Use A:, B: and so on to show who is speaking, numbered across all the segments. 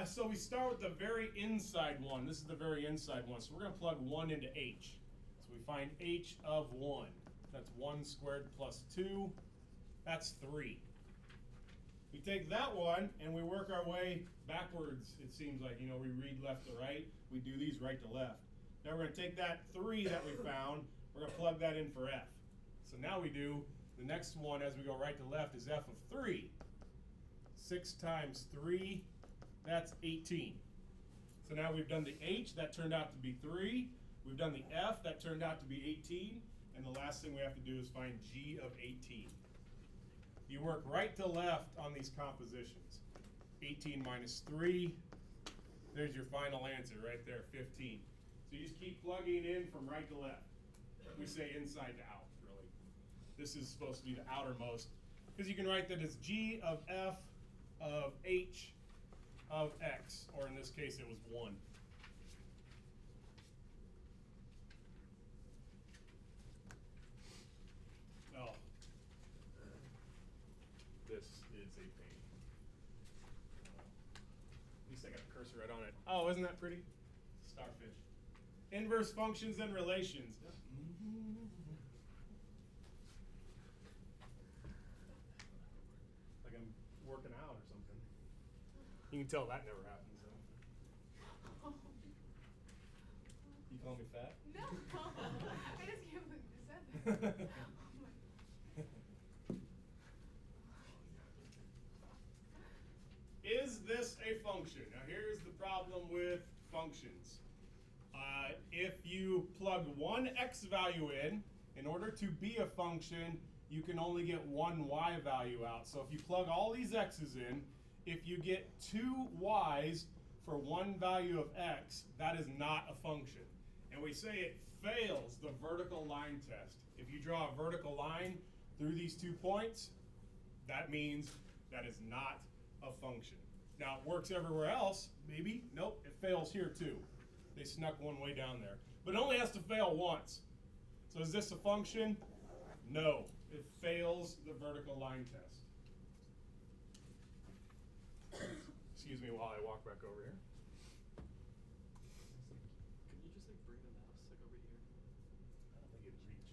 A: So we start with the very inside one. This is the very inside one. So we're going to plug 1 into h. So we find h of 1. That's 1 squared plus 2. That's 3. We take that one and we work our way backwards, it seems like. You know, we read left to right. We do these right to left. Now we're going to take that 3 that we found. We're going to plug that in for f. So now we do the next one as we go right to left is f of 3. 6 times 3, that's 18. So now we've done the h, that turned out to be 3. We've done the f, that turned out to be 18. And the last thing we have to do is find g of 18. You work right to left on these compositions. 18 minus 3, there's your final answer right there, 15. So you just keep plugging in from right to left. We say inside to out, really. This is supposed to be the outermost, because you can write that as g of f of h of x, or in this case it was 1. Oh, this is a pain. At least I got a cursor right on it. Oh, isn't that pretty? Starfish. Inverse functions and relations. Like I'm working out or something. You can tell that never happens. So. You call me fat?
B: No, I just can't believe you said that.
A: Is this a function? Now here's the problem with functions. If you plug one x value in order to be a function, you can only get one y value out. So if you plug all these x's in, if you get 2 y's for one value of x, that is not a function. And we say it fails the vertical line test. If you draw a vertical line through these 2 points, that means that is not a function. Now it works everywhere else, maybe. Nope, it fails here too. They snuck one way down there. But it only has to fail once. So is this a function? No, it fails the vertical line test. Excuse me while I walk back over here.
C: Can you just like bring the mouse like over here?
A: I don't think it'd reach.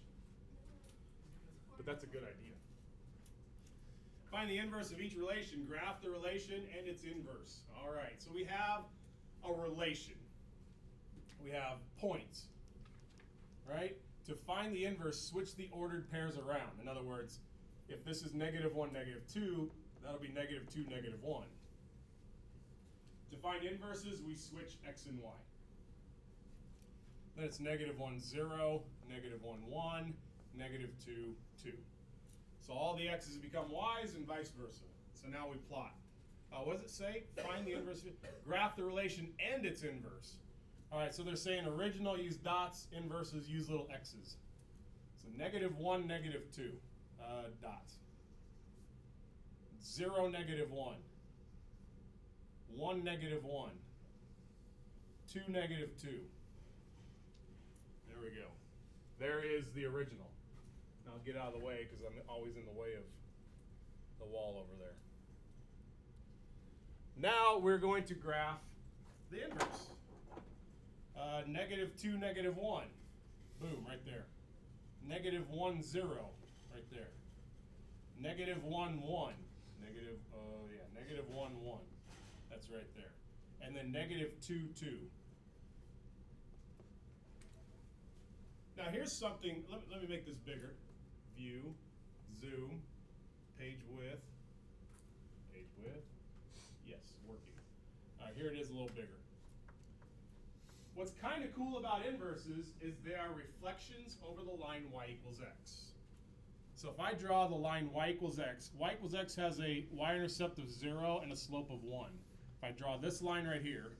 A: But that's a good idea. Find the inverse of each relation. Graph the relation and its inverse. All right, so we have a relation. We have points, right? To find the inverse, switch the ordered pairs around. In other words, if this is -1, -2, that'll be -2, -1. To find inverses, we switch x and y. Then it's -1, 0, -1, 1, -2, 2. So all the x's become y's and vice versa. So now we plot. What does it say? Find the inverse. Graph the relation and its inverse. All right, so they're saying original use dots, inverses use little x's. So -1, -2, dots. 0, -1. 1, -1. 2, -2. There we go. There is the original. Now I'll get out of the way because I'm always in the way of the wall over there. Now we're going to graph the inverse. -2, -1. Boom, right there. -1, 0, right there. -1, 1. -1, 1. That's right there. And then -2, 2. Now here's something, let me make this bigger. View, zoom, page width. Yes, working. All right, here it is a little bigger. What's kind of cool about inverses is they are reflections over the line y equals x. So if I draw the line y equals x has a y-intercept of 0 and a slope of 1. If I draw this line right here,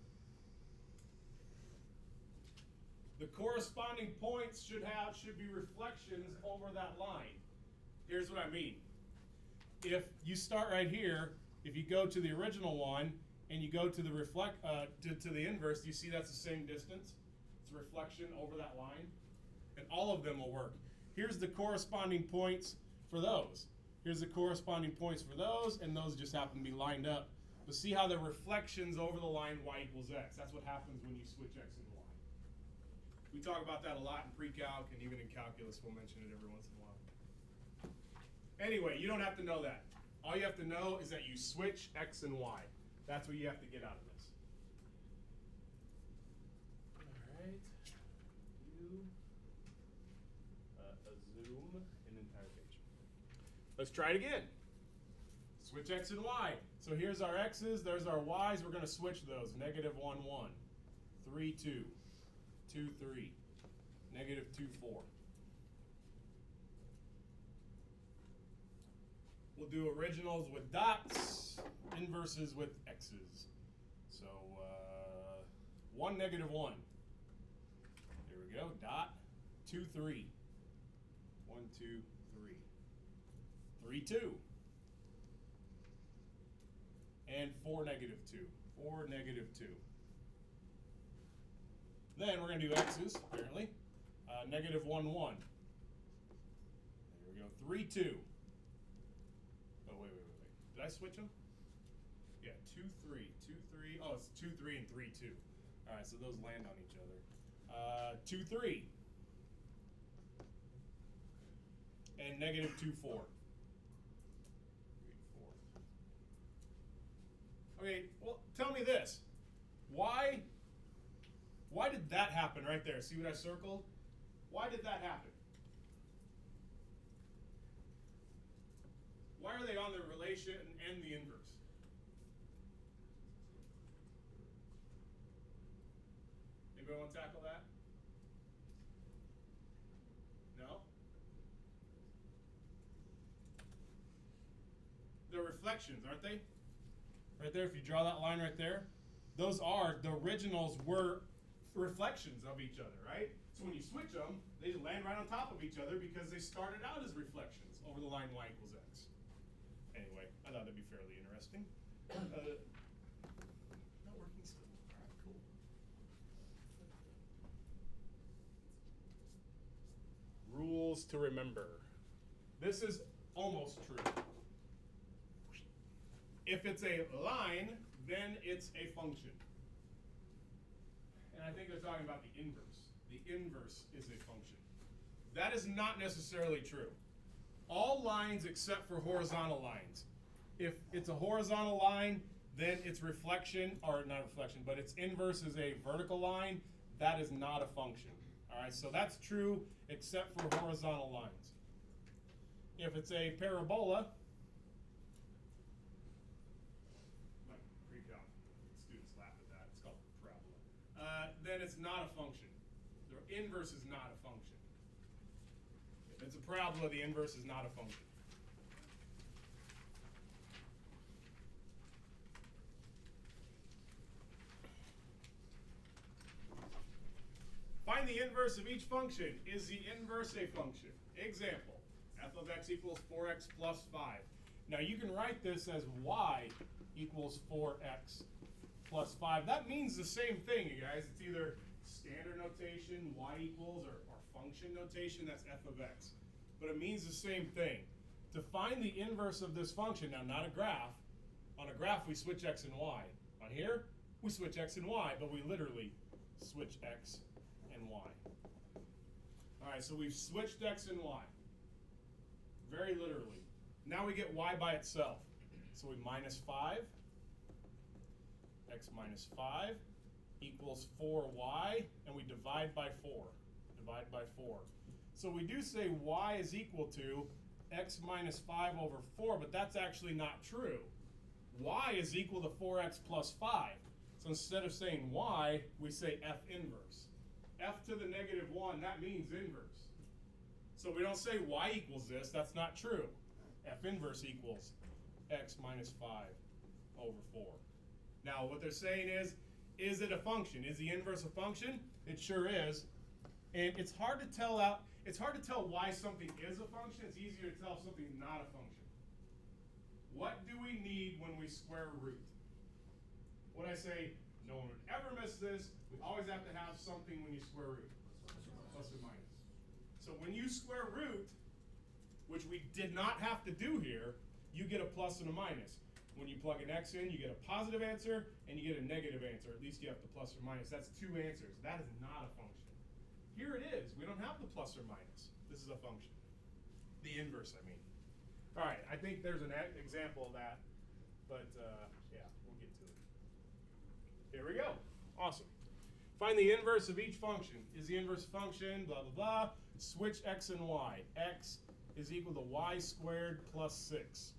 A: the corresponding points should be reflections over that line. Here's what I mean. If you start right here, if you go to the original one and you go to the to the inverse, do you see that's the same distance? It's a reflection over that line, and all of them will work. Here's the corresponding points for those. Here's the corresponding points for those, and those just happen to be lined up But see how the reflections over the line y equals x. That's what happens when you switch x and y. We talk about that a lot in pre-calc, and even in calculus we'll mention it every once in a while. Anyway, you don't have to know that. All you have to know is that you switch x and y. That's what you have to get out of this. All right. Zoom an entire page. Let's try it again. Switch x and y. So here's our x's, there's our y's. We're going to switch those. Negative 1, 1. 3, 2. 2, 3. Negative 2, 4. We'll do originals with dots, inverses with x's. So 1, negative 1. There we go. Dot. 2, 3. 1, 2, 3. 3, 2. And 4, negative 2. 4, negative 2. Then we're going to do x's, apparently. Negative 1, 1. There we go. 3, 2. Oh, wait. Did I switch them? Yeah, 2, 3. 2, 3. Oh, it's 2, 3, and 3, 2. All right, so those land on each other. 2, 3. And negative 2, 4. 3, 4. Okay, well, tell me this. Why did that happen right there? See what I circled? Why did that happen? Why are they on the relation and the inverse? Anybody want to tackle that? No? They're reflections, aren't they? Right there, if you draw that line right there, those are, the originals were reflections of each other, right? So when you switch them, they land right on top of each other because they started out as reflections over the line y equals x. Anyway, I thought that'd be fairly interesting. Not working still. All right, cool. Rules to remember. This is almost true. If it's a line, then it's a function. And I think they're talking about the inverse. The inverse is a function. That is not necessarily true. All lines except for horizontal lines. If it's a horizontal line, then its reflection, or not reflection, but its inverse is a vertical line. That is not a function. All right, so that's true except for horizontal lines. If it's a parabola, then it's not a function. The inverse is not a function. If it's a parabola, the inverse is not a function. Find the inverse of each function. Is the inverse a function? Example, f of x equals 4x plus 5. Now you can write this as y equals 4x plus 5. That means the same thing, you guys. It's either standard notation, y equals, or function notation, that's f of x. But it means the same thing. To find the inverse of this function, now not a graph, on a graph we switch x and y. On here, we switch x and y, but we literally switch x and y. All right, so we've switched x and y. Very literally. Now we get y by itself. So we minus 5. X minus 5 equals 4y, and we divide by 4. Divide by 4. So we do say y is equal to x minus 5 over 4, but that's actually not true. Y is equal to 4x plus 5. So instead of saying y, we say f inverse. F to the negative 1, that means inverse. So we don't say y equals this, that's not true. F inverse equals x minus 5 over 4. Now, what they're saying is it a function? Is the inverse a function? It sure is. And it's hard to tell why something is a function. It's easier to tell if something's not a function. What do we need when we square root? When I say no one would ever miss this, we always have to have something when you square root. Plus or minus. So when you square root, which we did not have to do here, you get a plus and a minus. When you plug an x in, you get a positive answer and you get a negative answer. At least you have the plus or minus. That's two answers. That is not a function. Here it is. We don't have the plus or minus. This is a function. The inverse, I mean. All right, I think there's an example of that, but yeah, we'll get to it. Here we go. Awesome. Find the inverse of each function. Is the inverse function, blah, blah, blah. Switch x and y. X is equal to y squared plus 6.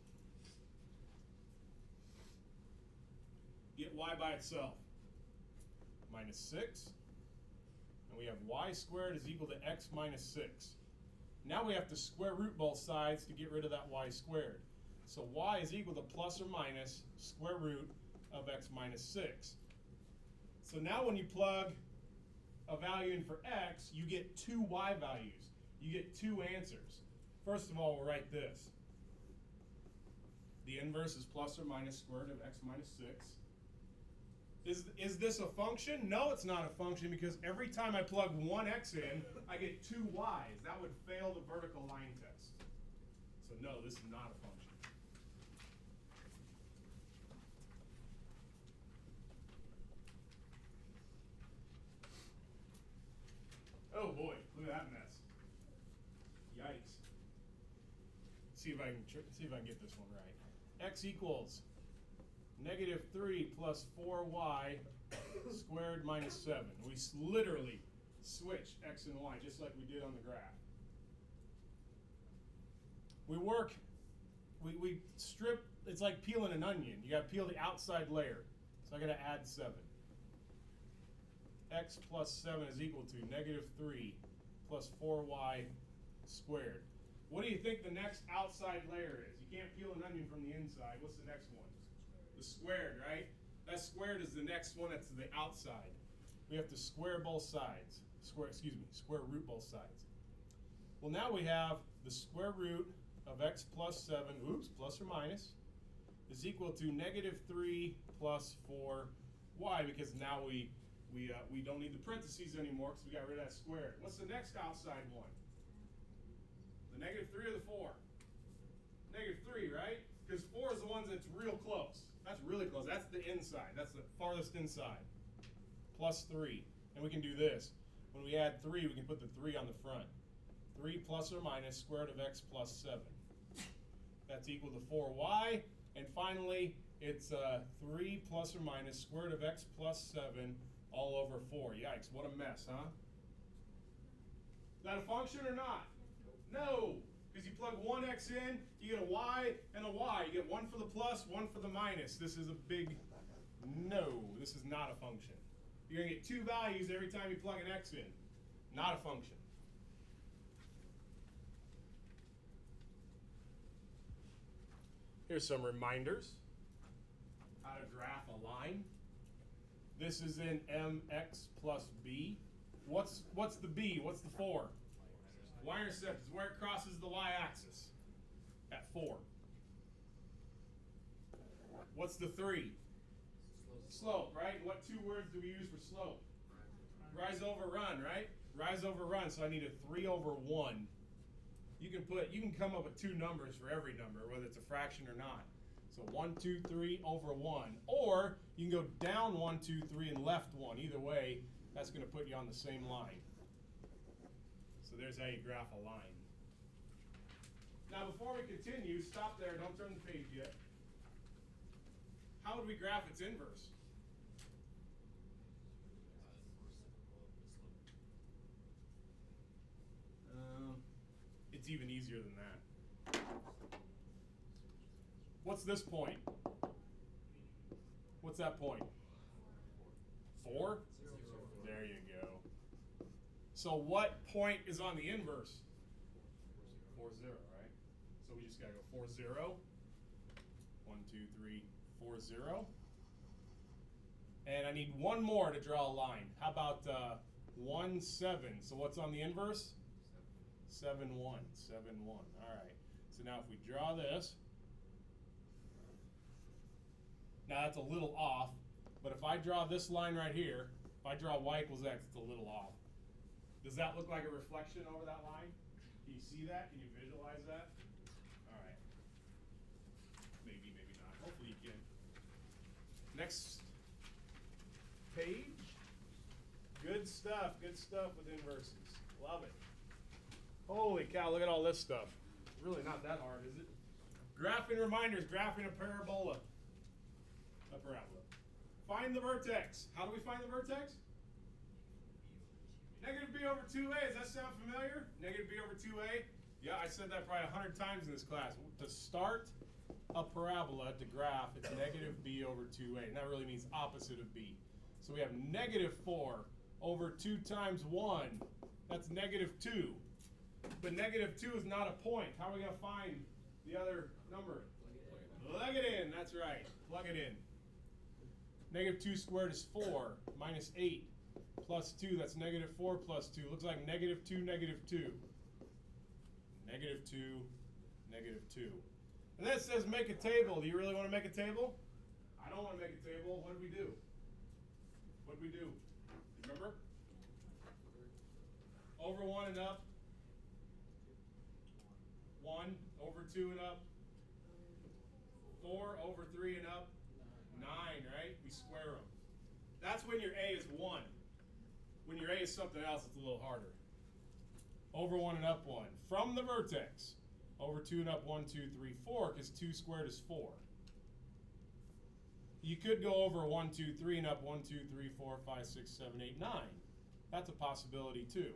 A: Get y by itself. Minus 6. And we have y squared is equal to x minus 6. Now we have to square root both sides to get rid of that y squared. So y is equal to plus or minus square root of x minus 6. So now when you plug a value in for x, you get two y values. You get two answers. First of all, we'll write this. The inverse is plus or minus square root of x minus 6. Is this a function? No, it's not a function because every time I plug one x in, I get two y's. That would fail the vertical line test. So no, this is not a function. Oh boy, look at that mess. Yikes. See if I can get this one right. X equals negative 3 plus 4y squared minus 7. We literally switch x and y just like we did on the graph. We strip, it's like peeling an onion. You gotta peel the outside layer. So I gotta add 7. X plus 7 is equal to negative 3 plus 4y squared. What do you think the next outside layer is? You can't peel an onion from the inside. What's the next one? The squared, right? That squared is the next one that's the outside. We have to square both sides. Square root both sides. Well, now we have the square root of x plus 7, plus or minus, is equal to negative 3 plus 4y, because now we don't need the parentheses anymore because we got rid of that squared. What's the next outside one? The negative 3 or the 4? Negative 3, right? Because 4 is the one that's real close. That's really close. That's the inside. That's the farthest inside. Plus 3. And we can do this. When we add 3, we can put the 3 on the front. 3 plus or minus square root of x plus 7. That's equal to 4y. And finally, it's 3 plus or minus square root of x plus 7 all over 4. Yikes, what a mess, huh? Is that a function or not? No, because you plug one x in, you get a y and a y. You get one for the plus, one for the minus. This is a big no. This is not a function. You're going to get two values every time you plug an x in. Not a function. Here's some reminders. How to graph a line. This is in mx plus b. What's the b? What's the 4? Y-intercept is where it crosses the y-axis at 4. What's the 3? Slope, right? What two words do we use for slope? Rise over run, right? Rise over run. So I need a 3 over 1. You can come up with two numbers for every number, whether it's a fraction or not. So 1, 2, 3 over 1. Or you can go down 1, 2, 3 and left 1. Either way, that's going to put you on the same line. So there's how you graph a line. Now before we continue, stop there, don't turn the page yet. How would we graph its inverse? It's even easier than that. What's this point? What's that point? 4? There you go. So what point is on the inverse? 4, 0, right? So we just gotta go 4, 0. 1, 2, 3, 4, 0. And I need one more to draw a line. How about 1, 7? So what's on the inverse? 7, 1. 7, 1. All right. So now if we draw this, now that's a little off, but if I draw this line right here, if I draw y equals x, it's a little off. Does that look like a reflection over that line? Can you see that? Can you visualize that? All right. Maybe, maybe not. Hopefully you can. Next page. Good stuff with inverses. Love it. Holy cow, look at all this stuff. Really not that hard, is it? Graphing reminders, graphing a parabola. A parabola. Find the vertex. How do we find the vertex? Negative b over 2a. Does that sound familiar? Negative b over 2a. Yeah, I said that probably 100 times in this class. To start a parabola, to graph, it's negative b over 2a. And that really means opposite of b. So we have negative 4 over 2 times 1. That's negative 2. But negative 2 is not a point. How are we going to find the other number? Plug it in. That's right. Plug it in. Negative 2 squared is 4 minus 8 plus 2. That's negative 4 plus 2. Looks like negative 2, negative 2. Negative 2, negative 2. And then it says make a table. Do you really want to make a table? I don't want to make a table. What do we do? What do we do? Remember? Over 1 and up. 1 over 2 and up. 4 over 3 and up. 9, right? We square them. That's when your A is 1. When your A is something else, it's a little harder. Over 1 and up 1. From the vertex. Over 2 and up 1, 2, 3, 4, because 2 squared is 4. You could go over 1, 2, 3 and up 1, 2, 3, 4, 5, 6, 7, 8, 9. That's a possibility too.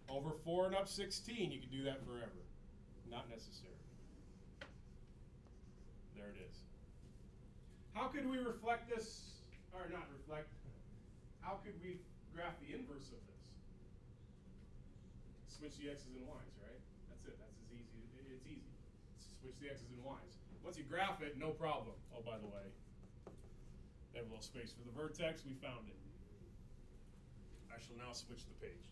A: Over 4 and up 16, you could do that forever. Not necessary. There it is. How could we reflect this, or not reflect, how could we graph the inverse of this? Switch the x's and y's, right? That's it. That's as easy. It's easy. Switch the x's and y's. Once you graph it, no problem. Oh, by the way, they have a little space for the vertex. We found it. I shall now switch the page.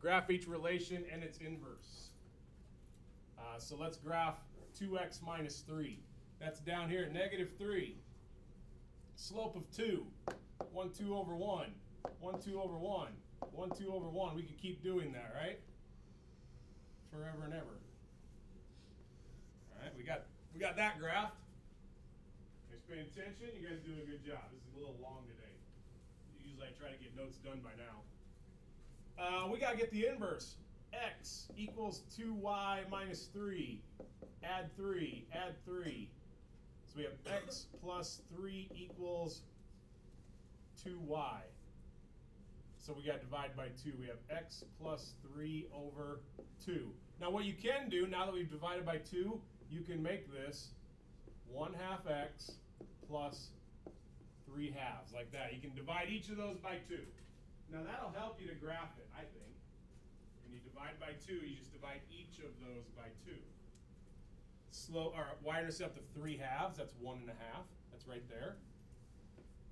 A: Graph each relation and its inverse. So let's graph 2x minus 3. That's down here, negative 3. Slope of 2. 1, 2 over 1. 1, 2 over 1. 1, 2 over 1. We could keep doing that, right? Forever and ever. All right, we got that graphed. Guys paying attention? You guys doing a good job. This is a little long today. Usually I try to get notes done by now. We got to get the inverse. X equals 2y minus 3. Add 3. Add 3. So we have x plus 3 equals 2y. So we got to divide by 2. We have x plus 3 over 2. Now what you can do, now that we've divided by 2, you can make this 1/2 x plus 3 halves, like that. You can divide each of those by 2. Now that'll help you to graph it, I think. When you divide by 2, you just divide each of those by 2. Y-intercept of 3 halves, that's 1 1/2. That's right there.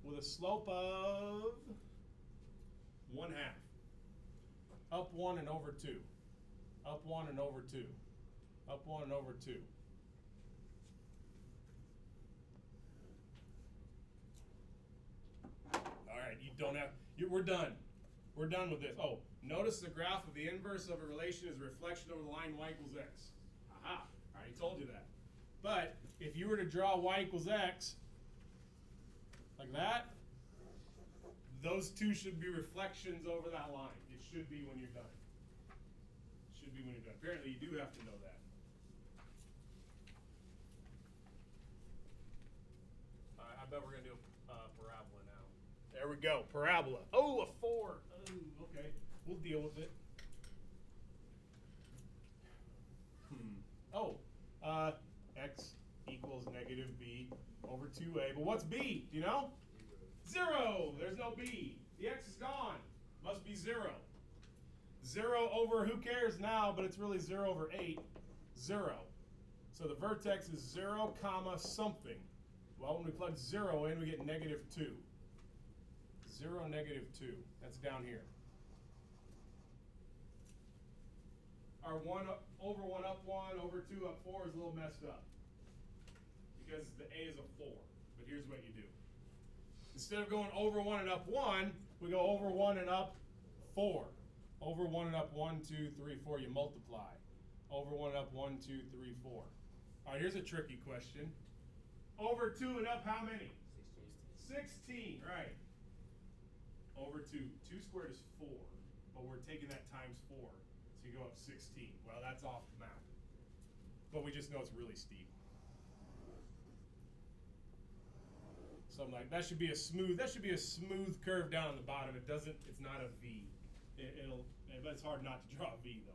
A: With a slope of 1/2. Up 1 and over 2. Up 1 and over 2. Up 1 and over 2. All right, you don't have, we're done. We're done with this. Oh, notice the graph of the inverse of a relation is a reflection over the line y equals x. Aha, I already told you that. But if you were to draw y equals x, like that, those two should be reflections over that line. It should be when you're done. It should be when you're done. Apparently you do have to know that. I bet we're going to do a parabola now. There we go, parabola. Oh, a 4. Oh, okay, we'll deal with it. X equals negative b over 2a. But what's b? Do you know? 0. There's no b. The x is gone. Must be 0. 0 over, who cares now, but it's really 0 over 8. 0. So the vertex is 0 comma something. Well, when we plug 0 in, we get negative 2. 0, negative 2. That's down here. Our 1 over 1 up 1 over 2 up 4 is a little messed up because the A is a 4. But here's what you do. Instead of going over 1 and up 1, we go over 1 and up 4. Over 1 and up 1, 2, 3, 4. You multiply. Over 1 and up 1, 2, 3, 4. All right, here's a tricky question. Over 2 and up how many? 16, right. Over 2. 2 squared is 4, but we're taking that times 4. So you go up 16. Well, that's off the map. But we just know it's really steep. So I'm like, that should be a smooth curve down on the bottom. It doesn't, it's not a V. It's hard not to draw a V though.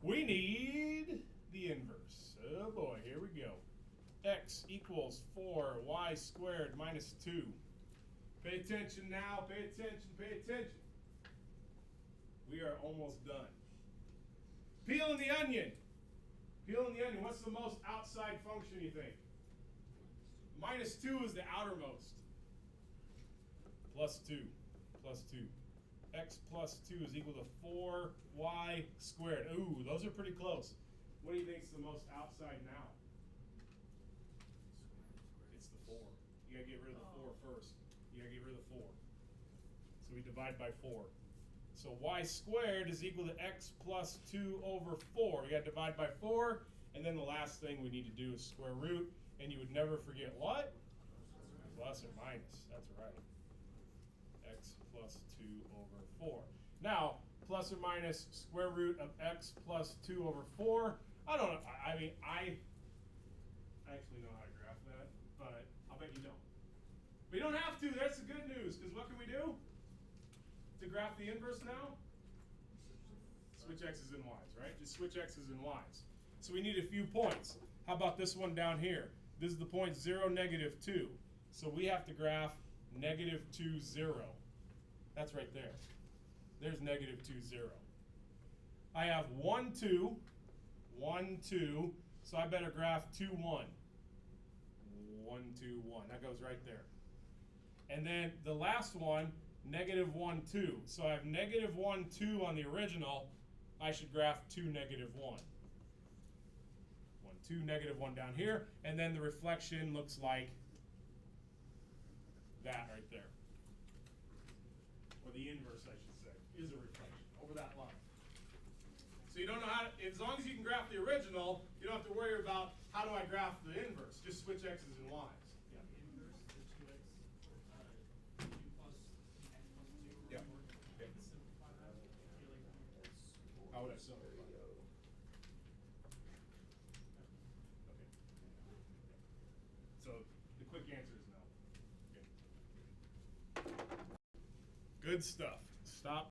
A: We need the inverse. Oh boy, here we go. X equals 4y squared minus 2. Pay attention now, pay attention, pay attention. We are almost done. Peeling the onion. Peeling the onion, what's the most outside function you think? Minus 2 is the outermost. Plus 2, plus 2. X plus 2 is equal to 4y squared. Ooh, those are pretty close. What do you think is the most outside now? It's the 4. You gotta get rid of the 4 first. You gotta get rid of the 4. So we divide by 4. So y squared is equal to x plus 2 over 4. We gotta divide by 4, and then the last thing we need to do is square root, and you would never forget what? Plus or minus, that's right. X plus 2 over 4. Now, plus or minus square root of x plus 2 over 4. I don't know, I mean, I actually know how to graph that, but I'll bet you don't. But you don't have to, that's the good news, because what can we do? To graph the inverse now? Switch x's and y's, right? Just switch x's and y's. So we need a few points. How about this one down here? This is the point 0, negative 2. So we have to graph negative 2, 0. That's right there. There's negative 2, 0. I have 1, 2, 1, 2. So I better graph 2, 1. 1, 2, 1. That goes right there. And then the last one, negative 1, 2. So I have negative 1, 2 on the original. I should graph 2, negative 1. 1, 2, negative 1 down here. And then the reflection looks like that right there. Or the inverse, I should say, is a reflection over that line. So you don't know how to, as long as you can graph the original, you don't have to worry about how do I graph the inverse. Just switch x's and y's. Yeah.
C: Inverse, the 2x, 2 plus x plus 2.
A: Yeah. Okay.
C: Simplify that. I feel like that's
A: How would I simplify that? Okay. So the quick answer is no. Okay. Good stuff. Stop.